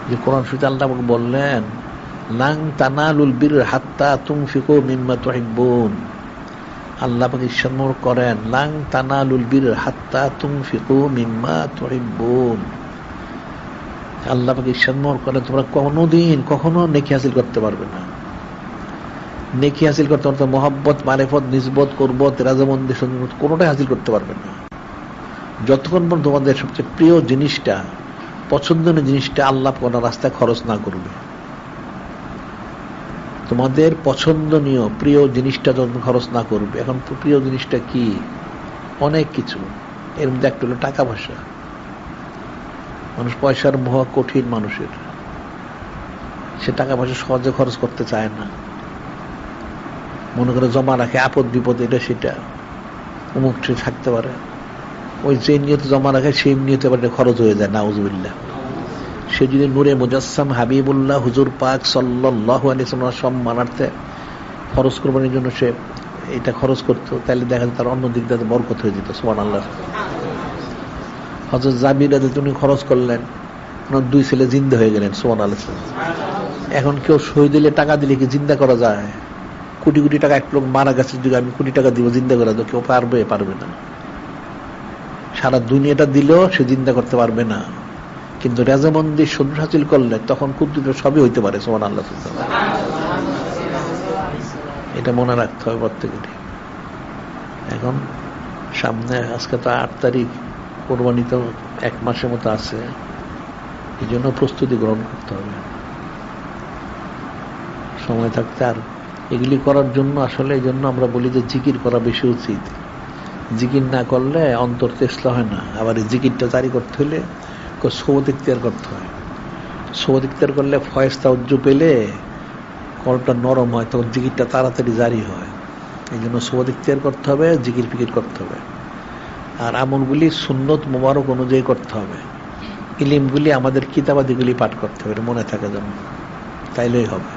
যে কোরআন শরীফে আল্লাহ বললেন, লাং তানালুল বির হাত্তা তুনফিকু মিম্মা তুহিব্বুন। আল্লাহ পাক ইরশাদ করেন, লাং তানালুল বির হাত্তা তুনফিকু মিম্মা তুহিব্বুন। আল্লাহ পাক ইরশাদ করেন, তোমরা কখনো নেকি হাসিল করতে পারবে না। নেকি হাসিল করতে পারবে, মহব্বত, মারিফত, নিসবত, কুরবত, রাজামন্দি, সুন্নত কোনোটাই হাসিল করতে পারবে না যতক্ষণ পর্যন্ত তোমাদের সবচেয়ে প্রিয় জিনিসটা, পছন্দনীয় জিনিসটা আল্লাহ কোন রাস্তায় খরচ না করবে। তোমাদের পছন্দনীয় প্রিয় জিনিসটা যখন খরচ না করবে। এখন প্রিয় জিনিসটা কি? অনেক কিছু। এর মধ্যে একটা হলো টাকা পয়সা। মানুষ পয়সার মোহ কঠিন মানুষের, সে টাকা পয়সা সহজে খরচ করতে চায় না। মনে করে জমা রাখে, আপদ বিপদ এটা সেটা অমুক থাকতে পারে, ওই যে নিয়তে জমা রাখে সেই নিয়তে এবার খরচ হয়ে যায়, নাউজুবিল্লাহ। সে যদি নূরে মুজাসসাম হাবিবুল্লাহ হুজুর পাক সাল্লাল্লাহু আলাইহি ওয়াসাল্লাম সম্মানার্থে খরচ করবার জন্য সে এটা খরচ করতো, তাহলে দেখা যায় তার অন্য দিক দিয়ে বরকত হয়ে যেত। সুবহানাল্লাহ। হযরত জাবির রাদিয়াল্লাহু আনহু খরচ করলেন, ওনার 2 ছেলে জিন্দা হয়ে গেলেন। সুবহানাল্লাহ। এখন কেউ শহীদ দিলে টাকা দিলে কি জিন্দা করা যায়? কোটি কোটি টাকা, এক লোক মারা গেছে, যদি আমি কোটি টাকা দিব জিন্দা করা, তো কেউ পারবে না। সারা দুনিয়াটা দিলেও সে জিন্দা করতে পারবে না। কিন্তু রেজামন্দি সন্ন্যাস হাসিল করলে তখন কুদ্দুত সবই হইতে পারে। সুবহানাল্লাহ। এটা মনে রাখতে হবে প্রত্যেকেরই। এখন সামনে আজকে তো 8 তারিখ, কোরবানি তো 1 মাসের মতো আছে, এই জন্য প্রস্তুতি গ্রহণ করতে হবে সময় থাকতে। আর এগুলি করার জন্য আসলে এই জন্য আমরা বলি যে জিকির করা বেশি উচিত। জিকির না করলে অন্তর তেসলা হয় না। আবার এই জিকিরটা জারি করতে হলে সোবত ইখতিয়ার করতে হয়। সোবত ইখতিয়ার করলে ফয়েজ তাওজ্জু পেলে কলটা নরম হয়, তখন জিকিরটা তাড়াতাড়ি জারি হয়। এই জন্য সোবত ইখতিয়ার করতে হবে, জিকির ফিকির করতে হবে। আর আমলগুলি সুন্নত মোবারক অনুযায়ী করতে হবে। ইলিমগুলি আমাদের কিতাবাদিগুলি পাঠ করতে হবে, মনে থাকে যেন, তাইলেই হবে।